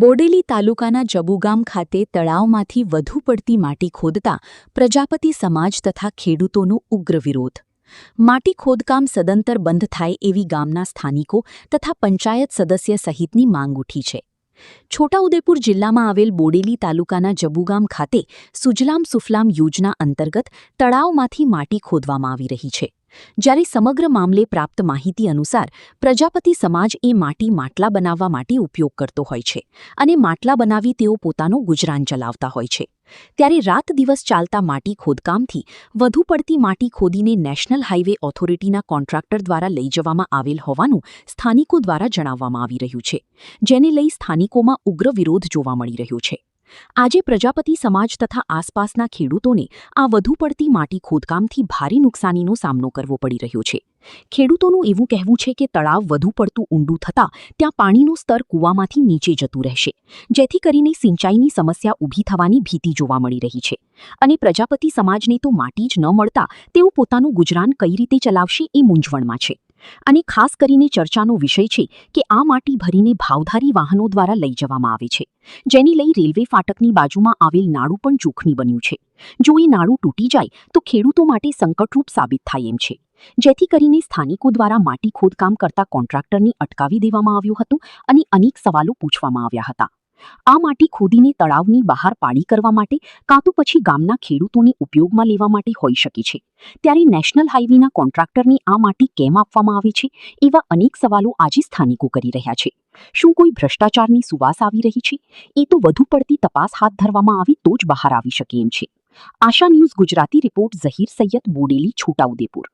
બોડેલી તાલુકાના જબુગામ ખાતે તળાવમાંથી વધુ પડતી માટી ખોદતા પ્રજાપતિ સમાજ તથા ખેડૂતોનો ઉગ્ર વિરોધ. માટી ખોદકામ સદંતર બંધ થાય એવી ગામના સ્થાનિકો તથા પંચાયત સદસ્ય સહિતની માંગ ઉઠી છે. છોટાઉદેપુર જિલ્લામાં આવેલ બોડેલી તાલુકાના જબુગામ ખાતે સુજલામ સુફલામ યોજના અંતર્ગત તળાવમાંથી માટી ખોદવામાં આવી રહી છે. જ્યારે સમગ્ર મામલે પ્રાપ્ત માહિતી અનુસાર પ્રજાપતિ સમાજ એ માટી માટલા બનાવવા માટે ઉપયોગ કરતો હોય છે અને માટલા બનાવી તેઓ પોતાનું ગુજરાન ચલાવતા હોય છે. ત્યારે રાત દિવસ ચાલતા માટી ખોદકામથી વધુ પડતી માટી ખોદીને નેશનલ હાઇવે ઓથોરિટીના કોન્ટ્રાક્ટર દ્વારા લઈ જવામાં આવેલ હોવાનું સ્થાનિકો દ્વારા જણાવવામાં આવી રહ્યું છે, જેને લઈ સ્થાનિકોમાં ઉગ્ર વિરોધ જોવા મળી રહ્યો છે. આજે પ્રજાપતિ સમાજ તથા આસપાસના ખેડૂતોને આ વધુ પડતી માટી ખોદકામથી ભારે નુકસાનીનો સામનો કરવો પડી રહ્યો છે. ખેડૂતોનું એવું કહેવું છે કે તળાવ વધુ પડતું ઊંડું થતાં ત્યાં પાણીનું સ્તર કૂવામાંથી નીચે જતું રહેશે, જેથી કરીને સિંચાઈની સમસ્યા ઊભી થવાની ભીતિ જોવા મળી રહી છે અને પ્રજાપતિ સમાજને તો માટી જ ન મળતા તેઓ પોતાનું ગુજરાન કઈ રીતે ચલાવશે એ મૂંઝવણમાં છે. અને ખાસ કરીને ચર્ચાનો વિષય છે કે આ માટી ભરીને ભાવધારી વાહનો દ્વારા લઈ જવામાં આવે છે, જેને લઈ રેલવે ફાટકની બાજુમાં આવેલ નાળું પણ જોખમી બન્યું છે. જો એ નાળું તૂટી જાય તો ખેડૂતો માટે સંકટરૂપ સાબિત થાય એમ છે, જેથી કરીને સ્થાનિકો દ્વારા માટી ખોદકામ કરતા કોન્ટ્રાક્ટરને અટકાવી દેવામાં આવ્યો હતો અને અનેક સવાલો પૂછવામાં આવ્યા હતા. આ માટી ખોદીને તળાવની બહાર પાડી કરવા માટે કાં તો પછી ગામના ખેડૂતોને ઉપયોગમાં લેવા માટે હોઈ શકે છે. ત્યારે નેશનલ હાઇવેના કોન્ટ્રાક્ટરને આ માટી કેમ આપવામાં આવે છે એવા અનેક સવાલો આજે સ્થાનિકો કરી રહ્યા છે. શું કોઈ ભ્રષ્ટાચારની સુવાસ આવી રહી છે? એ તો વધુ પડતી તપાસ હાથ ધરવામાં આવે તો જ બહાર આવી શકે એમ છે. આશા ન્યૂઝ ગુજરાતી રિપોર્ટ ઝહીર સૈયદ, બોડેલી, છોટાઉદેપુર.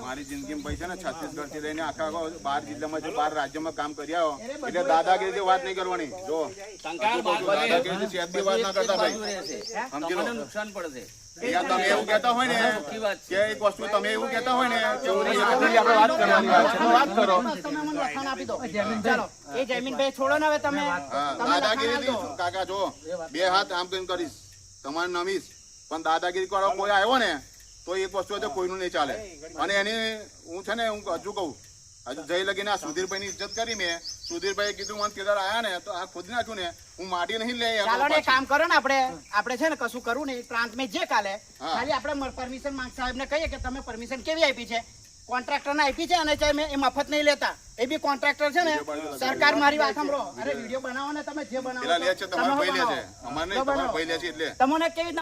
મારી જિંદગી પૈસા ને છત્તીસગઢ થી લઈને આખા 12 જિલ્લામાં 12 રાજ્યોમાં કામ કર્યા એટલે દાદાગીરી વાત નહીં કરવાની. જો દાદાગીરી સેબની વાત ના કરતા ભાઈ, સમજી લો. નુકસાન પડશે. તમે એવું કહેતા હોય ને કે એક વસ્તુ તમે એવું કહેતા હોય ને આપણે વાત કરવાની વાત કરો. એ જમીનભાઈ છોડો ને હવે તમે. દાદાગીરી કાકા જો 2 હાથ આમ કરીને કરીશ, તમારે નમીશ, પણ દાદાગીરી કરો કોઈ આવ્યો ને તો એક વસ્તુ તો કોઈનું નહીં ચાલે. અને એની હું છે ને હું હજુ કહું, હજુ જઈ લગીને આ સુધીરભાઈની ઇજ્જત કરી મેં. સુધીરભાઈ કીધું મને કેદાર આયા ને તો આ ખોદી નાખ્યું ને, હું માટી નહીં લે. ચાલો ને કામ કરો ને, આપણે છે ને કશું કરવું નહીં. પ્રાંત મેં જે કાલે ખાલી આપણે પરમિશન માંગ સાહેબ ને કહીએ કે તમે પરમિશન કેવી આપી છે, કોન્ટ્રાક્ટર ને આપી છે અને એ મફત નહીં લેતા. એ બી કોન્ટ્રાક્ટર છે ને સરકાર. મારી વાત સાંભળો, અરે વિડીયો બનાવો ને તમે, જે બનાવો લે છે તમારે પૈલે છે, અમારે નહીં, તમારે પૈલે છે એટલે તમને કેવી